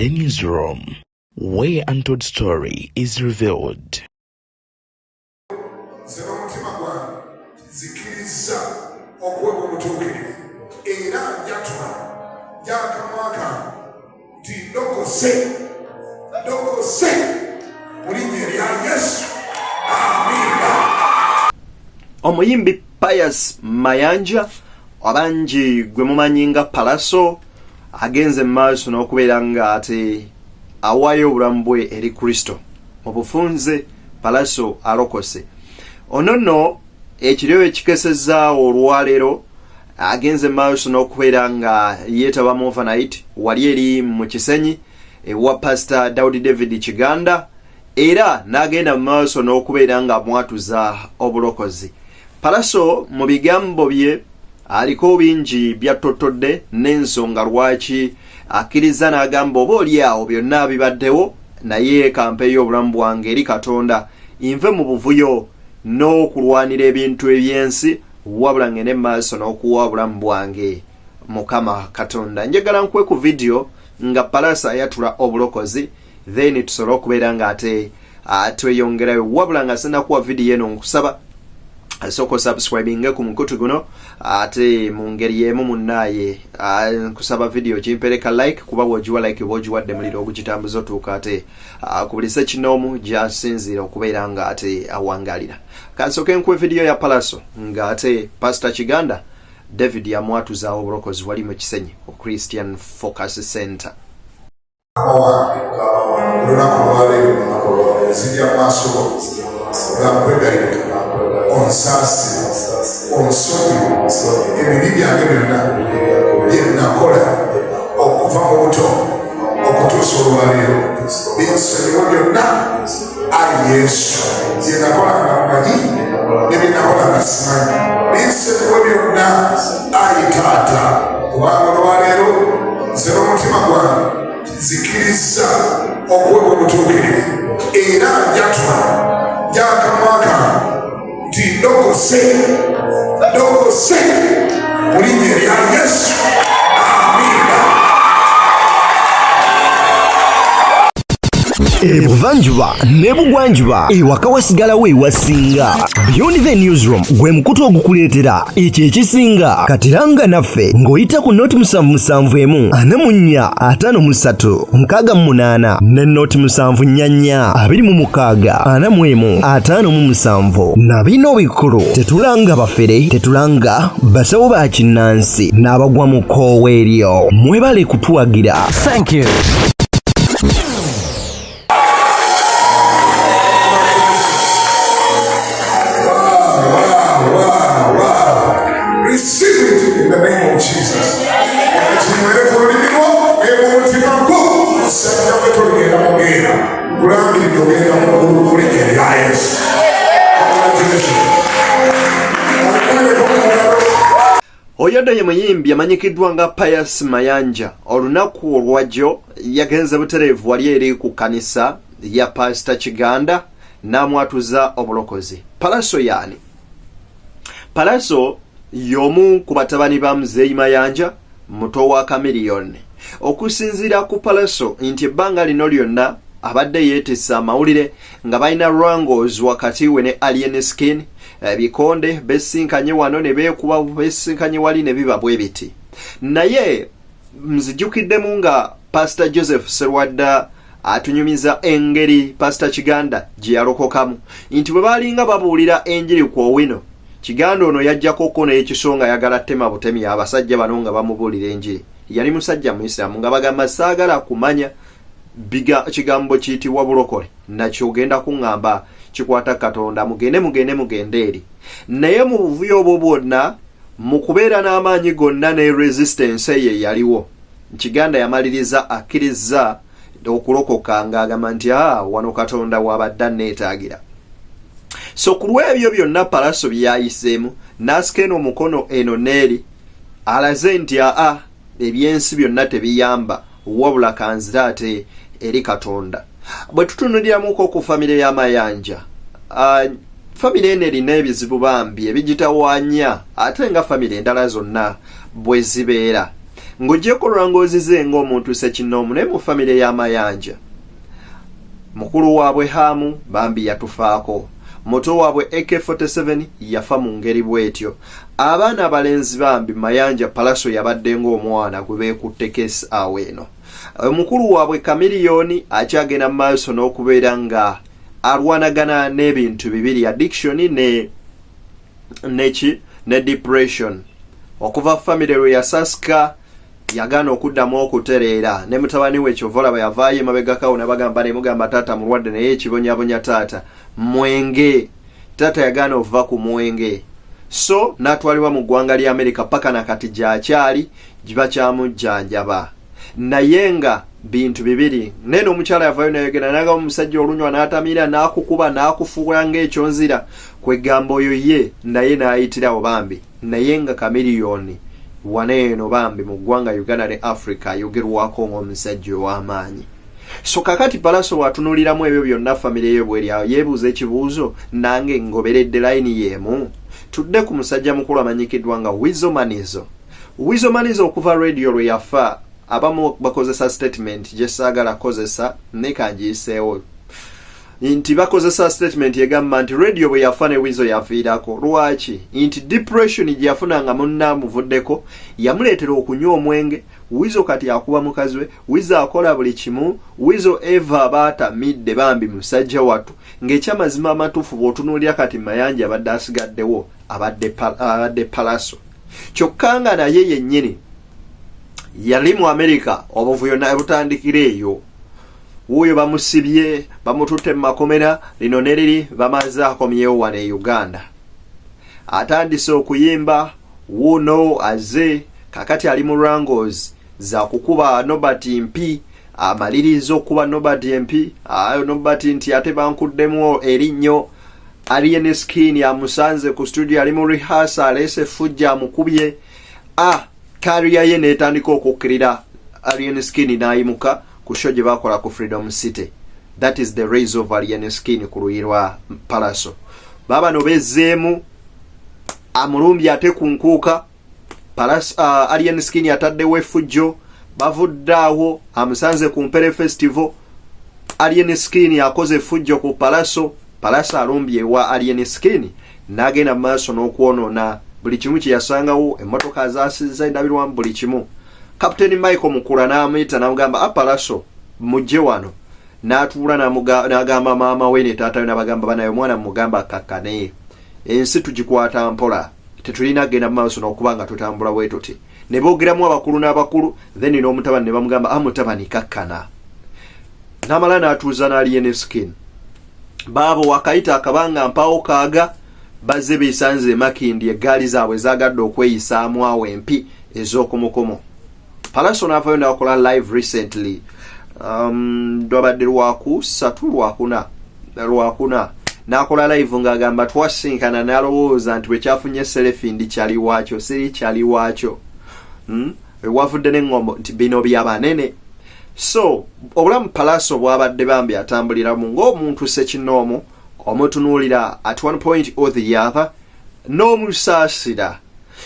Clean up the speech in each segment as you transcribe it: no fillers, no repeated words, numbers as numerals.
The Newsroom, where untold story is revealed. Omuyimbi Pius Mayanja abanji gwe mumanyinga Palaso agenze maaso n'okubeera nga ate awaayo obulamu bwe eri Kristo mu bufunze. Palaso alokose ono nno ekiryo ekikesezza olwaleero agenze maaso n'okubeera nga yeetaba mu overnight wali eri mu Kisenyi ewa Pastor Daudi David Kiganda era n'agenda mu maaso n'okubeera nga mwatuza obulokozi. Palaso mu bigambo bye aliko bingi byatotodde n'ensonga lwaki akkiriza n'agamba oba oliawo byonna bibaddewo naye kampe y'obulamu bwange eri Katonda inve mu buvuyo n'okulwanira ebintu ebyensi wabula ngende maaso n'okuwa obulamu bwange Mukama Katonda. Njagala nkwe ku video nga Palaso ayatula obulokozi then tusobola okubeera nga ate tweyongerayo wabula nga sinnakuwa video eno nkusaba soko subscribing ku mukutu guno ate mu ngeri yemu munnaye nkusaba video kimpereka like kuba wojiwa like wojiwadde muliro ogukitambuza otuuka ate kubulisa kinoomu gyasinziira okubeera nga ate awangalira. Kansoke nkwe video ya Palaso nga ate Pastor Kiganda David yamwatuza obulokozi wali mu Kisenyi o Christian Focus Center. Onsasi onsonyi ebibi byange byonna bye nakola okuva mu buto okutuusa olwaleero binsonyiwa byonna ayi Yesu bye nakola nga mumanyi ne bye nakola nga simanyi binsonyiwa byonna ayi Taata kubanga olwaleero nze n'omutima gwange nzikiriza okuweebwa obutuukirivu era njatula gyakamwa kange ndokose mu linnya lya Yesu. Ebuvanjuba nebugwanjuba ewaka wasigalawo ewasinga. Beyond the Newsroom gwe mukutu ogukuleetera ekyo ekisinga katiranga naffe ng'oyita ku noti 771 44 53 ne noti 744 26 41 na bino bikulu tetulanga bafere tetulanga basawo ba kinnansi n'abagwa mu koowa eryo. Mwebale kutuwagira. Thank you. Oyadde ye muyimbi amanyikiddwa nga Pius Mayanja olunaku olwajjo yagenze butereevu wali eri ku kanisa ya Pastor Kiganda n'amwatuza obulokozi. Palaso yani Palaso y'omu ku batabani ba Muzeeyi Mayanja muto wa Kamiliyoni. Okusinziira ku Palaso nti ebbanga lino lyonna abadde yeetissa amawulire nga balina wrangles wakati we ne Alien Skin bikonde besinkanye wano ne beekuba besinkanye wali ne biba bwe biti. Naye mzijukiddemu nga Pastor Joseph Serwadda atunyumiza engeri Pastor Kiganda gye yalokokamu nti bwe balinga babuulira enjiri ku Owino Kiganda ono yajjakoko n'ekisonga yagala tema butemi abasajja bano nga bamubuulira enjiri. Yali musajja Muisiramu nga bagamba saagala kumanya biga kigambo kiyitibwa bulokole nakyo ogenda kuŋŋamba kikwata Katonda mugende eri. Naye mu buvuyo obwo bwonna mu kubeera n'amaanyi gonna ne resistance ye yaliwo Kiganda yamaliriza akkiriza okulokoka ng'agamba nti wano Katonda wabadde neetaagira. So ku lw'ebyo byonna Palaso byayiseemu n'asikeena omukono eno n'eri alaze nti ebyensi byonna tebiyamba wabula kanzira ate eri Katonda. Bwe tutunuliramuko ku famire ya Mayanja famire eno erina ebizibu bambi ebigitawaanya ate nga famire endala zonna bwe zibeera ng'oggyeko lwangozize ng'omuntu Ssekinoomu ne mu famire y'Amayanja. Mukulu waabwe Hamu bambi yatufaako. Muto waabwe AK47 yafa mu ngeri bw'etyo. Abaana abalenzi bambi Mayanja Palaso yabadde ng'omwana gwe beekutte keesi awo eno. Mukulu waabwe Kamiliyoni akyagenda mu maaso n'okubeera nga alwanagana n'ebintu bibiri, addiction ne depression. Okuva famire lwe yasasika yagaana okuddamu okutereera ne mutabani we Kyovola bwe yavaayo emabegakawo n'abagamba ne mugamba taata mulwadde naye ekibonyabonya taata mwenge. Taata yagaana okuva ku mwenge, so n'atwalibwa mu ggwanga lya Amerika paka na kati gy'akyali giba kyamujjanjaba. Naye nga bintu bibiri, nene omukyala yavaayo nayogera n'agamba omusajja olunywa n'atamira n'akukuba n'akufuula ng'ekyonzira kwegamba oyo ye naye n'ayitirawo bambi. Naye nga Kamiliyoni waneeno bambi mu ggwanga Uganda ne Africa ayogerwako ng'omusajja ow'amaanyi. So kakati Palaso watunuliramu ebyo byonna famire ye bw'eryawo yeebuuza ekibuuzo nange ngoberedde layini y'emu. Tudde ku musajja mukulu amanyikiddwa nga Wizzo Manizo. Wizzo Manizo okuva radio lwe yafa abamu bakozesa statement gye saagala kozesa ne kangiyiseewo nti bakozesa statement yegamba nti radio bwe yafa ne Wizzo yafiirako. Lwaki? Nti depression gye yafunanga munnaamuvuddeko yamuleetera okunywa omwenge. Wizzo kati akuba mukazi we, Wizzo akola buli kimu, Wizzo eva abaatamidde bambi musajja wattu. Ng'ekyamazima amatuufu bw'otunuulira kati Mayanja abadde asigaddewo abadde Palaso. Kyokka nga naye yennyini yali mu Amerika obuvuyo butandikira eyo. Wuuyo bamusibye bamututte mu makomera, lino ne liri bamaze akomyewo wano e Uganda. Atandise okuyimba wuuno aze kakati ali mu Wrangles za kukuba Nobert Mpi, amaliriza okuba Nobert Mpi. Nobert nti ate bankuddemu erinnyo. Alien Skin amusanze ku studio ali mu rehearsal alese fujja amukubye. Career ye netandika okukkirira. Alien Skin n'ayimuka ku show gye bakola ku Freedom City. That is the rise of Alien Skin ku luyi lwa Palaso. Baba no bezzeemu amulumbi ate ku nkuuka. Alien Skin ataddewo effujjo bavuddaawo amusanze ku Mpere Festival. Alien Skin akoze effujjo ku Palaso. Palaso alumbye ewa Alien Skin n'agenda mu maaso n'okwonoona buli kimu kye yasangawo, emmotoka zaasiza endabirwamu buli kimu. Kapteni Michael Mukula n'amuyita n'amugamba Palaso mujje wano. N'atuula n'agamba maama we ne taata we n'abagamba banaye omwana mugamba kakkane. Ensi tugikwata mpola. Tetulina genda mu maaso n'okuba nga tutambula bwe tuti. Ne boogeramu abakulu n'abakulu, then n'omutabani ne bamugamba mutabani kakkana. N'amala n'atuuza n'Alien Skin. Baabo wakayita akabanga mpawo kaaga bazze beesanze Makindi eggaali zaabwe zaagadde okweyisaamu awo empi ez'okumukomo. Palaso n'avaayo n'akola live recently. Lwabadde lwakuna n'akola live ng'agamba twasinkana n'alowooza nti bwe kyafunye selfie ndi kyali waakyo siri kyali waakyo. Wavudde n'eŋŋombo nti bino byabanene. So obulamu Palaso bwabadde bambi atambuliramu ng'omuntu Ssekinoomu omutunuulira at one point or the other n'omusaasira.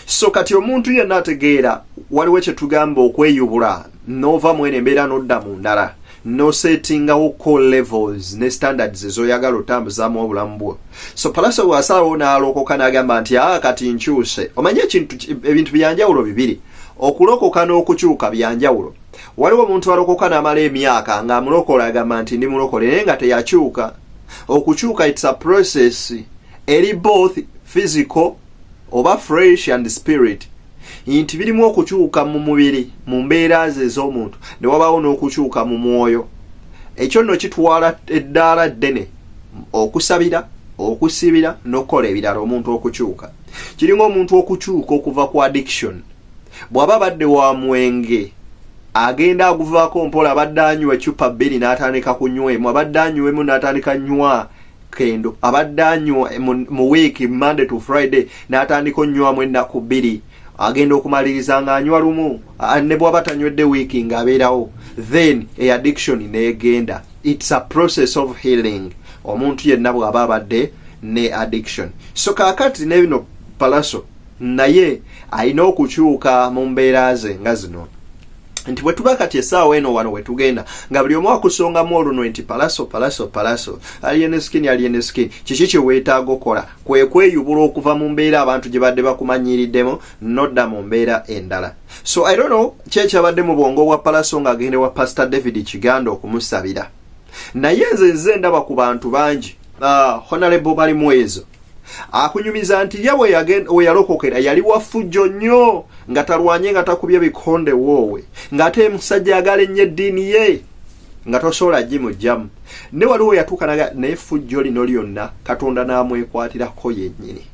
So kati omuntu yenna ategeera waliwo kye tugamba okweyubula n'ova mwene embeera n'odda mu ndala n'osetingawo call levels ne standards ez'oyagala otambuzaamu obulamu bwo. So Palaso bw'asalawo n'alokoka n'agamba nti kati nkyuse. Omanye ebintu byanjawulo bibiri. Okulokoka n'okukyuka byanjawulo. Waliwo omuntu alokoka n'amala emyaka ng'amulokola agamba nti ndi mulokole naye nga teyakyuka. Okukyuka it's a process eri both physical oba fresh and spirit. Nti birimu okukyuka mu mubiri mu mbeera ze ez'omuntu ne wabaawo n'okukyuka mu mwoyo. Ekyo nno kitwala eddaala ddene okusabira, okusibira n'okukola ebirala omuntu okukyuka. Kiringa omuntu okukyuka okuva ku addiction. Bw'aba badde wa mwenge agenda aguvaako mpola abadde anywa ecupa bbiri n'atandika kunywemu, abadde anywemu n'atandika nywa kendo, abadde anywa mu wiiki Monday to Friday n'atandika onywamu ennaku bbiri, agenda okumaliriza ng'anywa lumu, ne bw'aba tanywedde wiiki ng'abeerawo, then addiction n'egenda. It's a process of healing. Omuntu yenna bw'aba abadde ne addiction. So kaakati ne bino Palaso naye alina okukyuka mu mbeera ze nga zino. nti bwe tuba kati essaawa eno wano we tugenda nga buli omu akusongamu olunwe nti palaso alien skin kiki kye weetaaga okola kwe kweyubula okuva mu mbeera abantu gye badde bakumanyiriddemu nodda mu mbeera endala. So I don't know kyekyabadde mu bwongo bwa Palaso ng'agende wa Pastor David Kiganda okumusabira, naye nze ndaba ku bantu bangi Honorable bali mwezo akunyumiza nti ye we yalokokera yali wafujjo nnyo nga talwanye nga takubye bikonde woowe ng'ate musajja agala ennyo eddiini ye nga tosobola gimugyamu ne waliwo yatuuka naye fujjo lino lyonna Katonda n'amwekwatirako yennyini.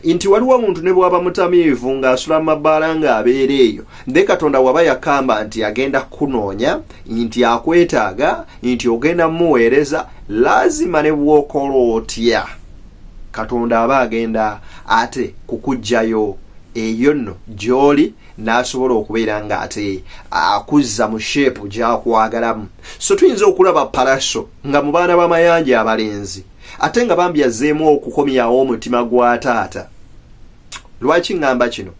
Nti waliwo omuntu ne bw'aba mutamiivu ng'asula mu mabbaala ng'abeera eyo nde Katonda waba yakamba nti agenda kunoonya nti akwetaaga nti ogenda mumuweereza lazima ne bw'okola otya Katonda aba agenda ate kukuggyayo eyo nno gy'oli n'asobola okubeera ng'ate akuzza mu sheepu gy'akwagalamu. So tuyinza okulaba Palaso nga mu baana b'amayanja abalenzi ate nga bambi yazzeemu okukomyawo omutima gwa taata. Lwaki ngamba kino?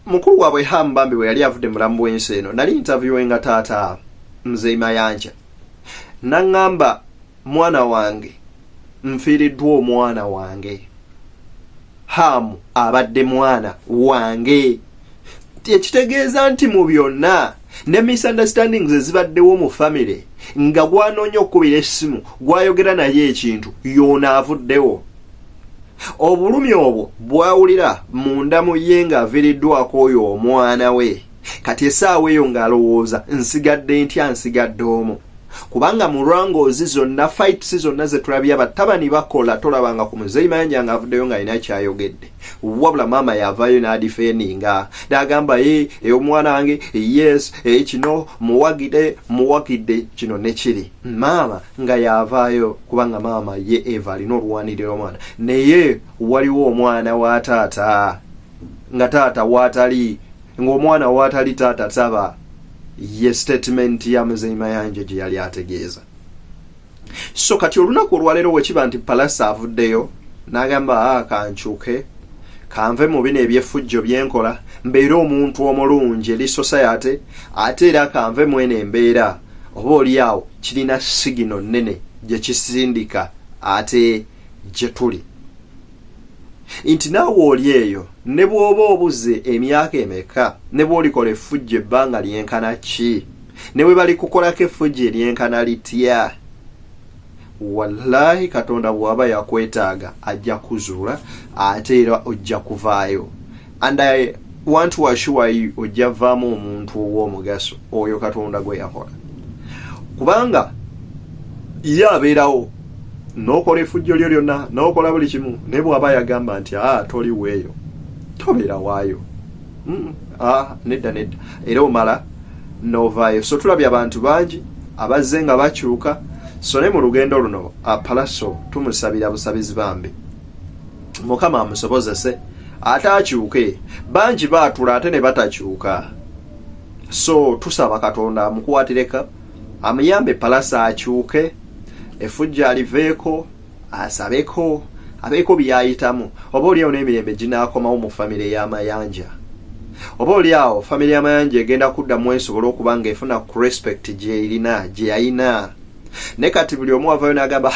Mukulu waabwe Ham Bambi bwe yali avudde mulamu w'ensi eno nali interviewinga taata Mzee Mayanja n'aŋŋamba mwana wange nfiiriddwa omwana wange, Hamu abadde mwana wange. Ekitegeeza nti mu byonna ne misunderstandings ezibaddewo mu family nga gwanoonya okukubira essimu gwayogera naye ekintu yoona avuddewo. Obulumi obwo bwawulira munda mu ye ng'aviiriddwako oyo omwana we, kati essaawa eyo ng'alowooza nsigadde ntya nsigadde omu. Kubanga mu lwangoozi zonna fights zonna ze tulabye abatabani bakola tolabanga ku Muzeeyi Mayanja ng'avuddeyo ng'alina kyayogedde, wabula maama yavaayo n'adifendinga n'agamba omwana wange yes kino muwagidde kino ne kiri. Maama nga yavaayo kubanga maama ye Eva alina olwanirira omwana, naye waliwo omwana wa taata nga taata waatali ng'omwana waatali taata taba ye statement ya Muzeeyi Mayanja gye yali ategeeza. So kati olunaku olwaleero wekiba nti Palaso avuddeyo n'agamba kankyuke kanve mu bino ebyeffujjo byenkola mbeere omuntu omulungi eri society ate era kanve mwene embeera oba oliawo kirina sigino nnene gye kisindika ate gye tuli. Nti naawe oli eyo ne bw'oba obuze emyaka emeka ne bw'olikola effujjo ebbanga lyenkana ki ne bwe bali kukolako effujjo eryenkana litya, wallahi Katonda bw'aba yakwetaaga ajja kuzuula ate era ojja kuvaayo. And I want to assure you ojja vaamu omuntu ow'omugaso oyo Katonda gwe yakola, kubanga ye abeerawo n'okola effujjo lyo lyonna n'okola buli kimu ne bw'aba yagamba nti toli weeyo tobeera waayo nedda era omala n'ovaayo. So tulabye abantu bangi abazze nga bakyuka. So ne mu lugendo luno Palaso tumusabira busabizi bambi Mukama amusobozese ate akyuke. Bangi baatula ate ne batakyuka, so tusaba Katonda amukwatireka amuyambe Palaso akyuke, effujjo aliveeko, asabeko, abeeko byayitamu. Oba oliawo n'emirembe ginaakomawo mu famire y'Amayanja, oba oliawo famire y'Amayanja egenda kuddamu esobola okuba nga efuna ku respect gye yayina. Ne kati buli omu avaayo n'agamba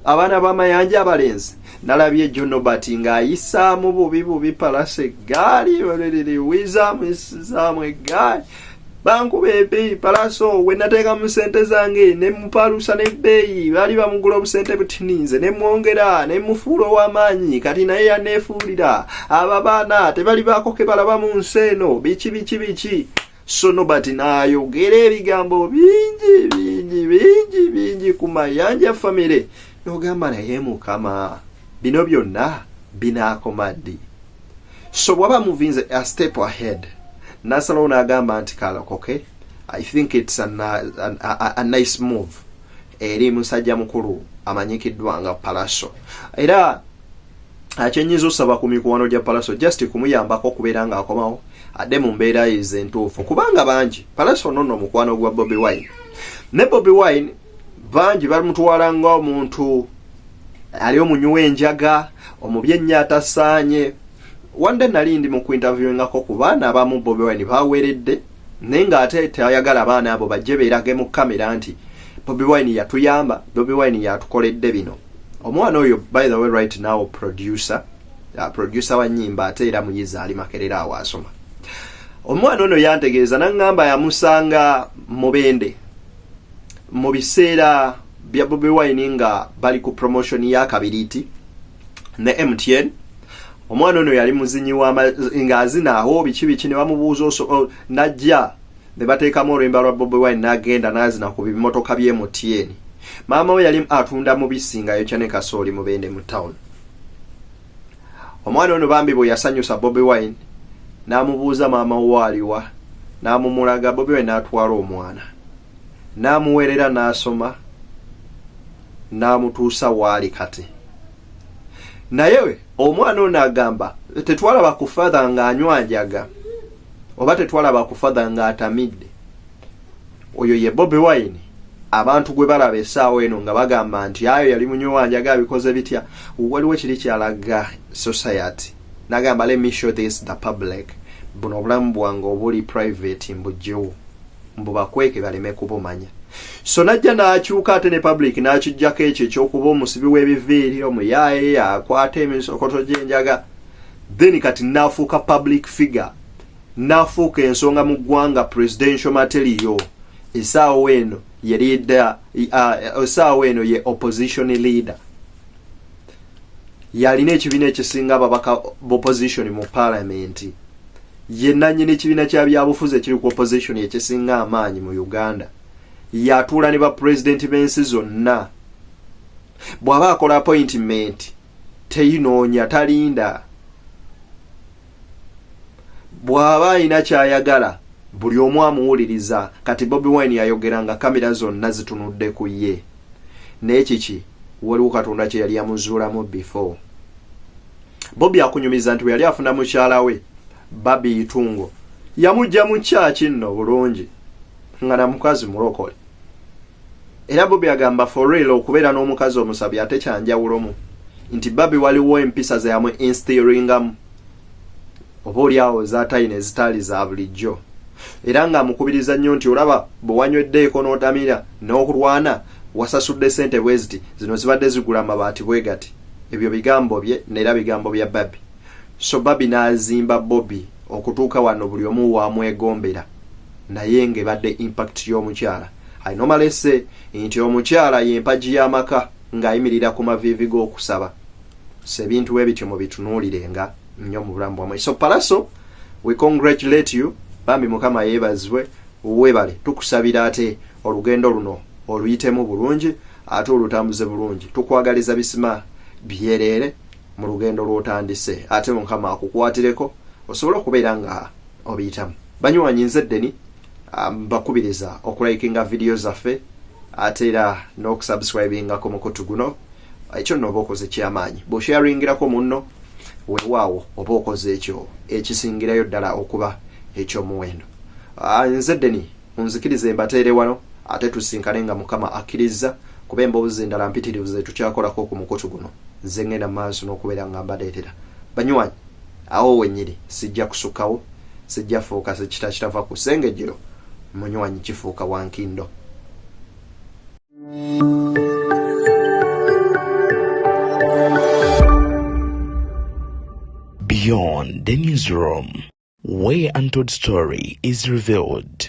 abaana b'Amayanja abalenzi nalabye John Nobert ng'ayisaamu bubi Palaso eggaali wizaamu eggaali bankuba ebbeeyi. Palaso we nateeka mu ssente zange ne mupalusa n'ebbeeyi baali bamugula obusente butininze ne mwongera ne mufuula ow'amaanyi, kati naye yaneefuulira ababaana tebali baako ke balaba mu nsi eno biki. So Nobert n'ayogera ebigambo bingi ku Mayanja famire n'ogamba naye Mukama bino byonna binaakoma ddi? So bw'aba muvinze a step ahead n'asalawo n'agamba nti kalokoke, I think it's a nice move eri musajja mukulu amanyikiddwa nga Palaso. Era akyenyiza osaba ku mikwano gya Palaso just kumuyambako okubeera ng'akomawo adde mu mbeera entuufu, kubanga bangi Palaso nonno mukwano gwa Bobi Wine, ne Bobi Wine bangi bamutwala nga omuntu ali omunywa enjaga, omubye ennyo atasaanye, wande nali ndi mu kuinterviewingako ku baana abamu Bobi Wine baweredde naye ng'ate tayagala abaana abo bajje beerage mu kamera nti Bobi Wine yatuyamba, Bobi Wine yatukoledde bino. Omwana oyo by the way right now producer wa nnyimba ate era muyizi ali Makerera awo asoma. Omwana ono yantegeeza n'angamba yamusanga Mubende mu biseera bya Bobi Wine nga bali ku promotion ya Kabiriti ne MTN. Omwana ono yali muzinyi nga azina aho biki ne bamubuuza najja ne bateekamu olwimba lwa Bobi Wine n'agenda n'azina ku bimotoka bye MTN. Maama we yali atunda mubisi nga yokya ne kasooli Mubende mu town. Omwana ono bambi bwe yasanyusa Bobi Wine n'amubuuza maama we aliwa, n'amumulaga. Bobi Wine n'atwala omwana n'amuweerera n'asoma n'amutuusa waali kati. Naye omwana ono agamba tetwalaba ku father ng'anywajaga oba tetwalaba ku father ng'atamidde. Oyo ye Bobi Wine abantu gwe balaba essaawa eno nga bagamba nti ayo yali munywanjaga abikoze bitya, waliwo kiri kyalaga society. Nagamba let me show this the public. Buno obulamu bwange obuli private mbujjewo mbubakweke baleme kubumanya. So najja n'akyuka ate ne public n'akijjako ekyo ekyokuba omusibi w'ebiviiri omuyaaye akwata emisokoto gy'enjaga. Then kati n'afuuka public figure, n'afuuka ensonga mu ggwanga presidential material. Essaawa eno ye leader, essaawa eno ye opposition leader. Yalina ekibiina ekisinga ababaka b'opposition mu parliament. Ye nannyini ekibiina kya byabufuzi ekiri ku opposition ekisinga amaanyi mu Uganda. Yatuula ne ba president b'ensi zonna. Bw'aba akola appointment teyinoonya, talinda. Bw'aba alina kyayagala buli omu amuwuliriza. Kati Bobi Wine yayogeranga kamera zonna zitunudde ku ye. Naye kiki waliwo Katonda kye yali amuzuulamu before. Bobi akunyumiza nti we yali afuna mukyala we Babi Itungo yamujja mu kyaki nno bulungi nga na mukazi mulokole. Era Bobi agamba for real okubeera n'omukazi omusabi ate kyanjawulomu nti Babi waliwo empisa ze yamu instiringamu oba oliawo zaatayina ezitaali za bulijjo. Era nga amukubiriza nnyo nti olaba bwe wanyweddeeko n'otamira n'okulwana wasasudde ssente bweziti zino zibadde zigula amabaati bwe gati. Ebyo bigambo bye n'era bigambo bya Babi. So Babi n'azimba Bobi okutuuka wano buli omu wamwegombera. Naye ng'ebadde impact y'omukyala. I normally say nti omukyala y'empagi y'amaka ng'ayimirira ku maviivi g'okusaba. So ebintu ebityo mubitunuulirenga nnyo mu bulamu bwamwe. So Palaso, we congratulate you. Bambi Mukama yeebazibwe, weebale. Tukusabira ate olugendo luno oluyitemu bulungi ate olutambuze bulungi. Tukwagaliza bisima byereere mu lugendo lw'otandise ate Mukama akukwatireko osobola okubeera nga obiyitamu. Banywanyi nze Deni mbakubiriza okulayikinga video zaffe ate era n'okusubscribinga ku mukutu guno. Ekyo nno oba okoze kyamaanyi. Bw'osharingirako munno weewaawo oba okoze ekyo ekisingirayo ddala okuba ekyomuwendo. Nze Deni munzikirize mbateere wano ate tusinkane nga Mukama akkiriza kuba emboozi endala mpitirivu ze tukyakolako ku mukutu guno nze ngenda maaso n'okubeera nga mbadeetera. Banywanyi awo wennyini sijja kusukkawo, sijja fuuka kitava ku sengejjero, munywanyi kifuuka wankindo. Beyond the newsroom, where untold story is revealed.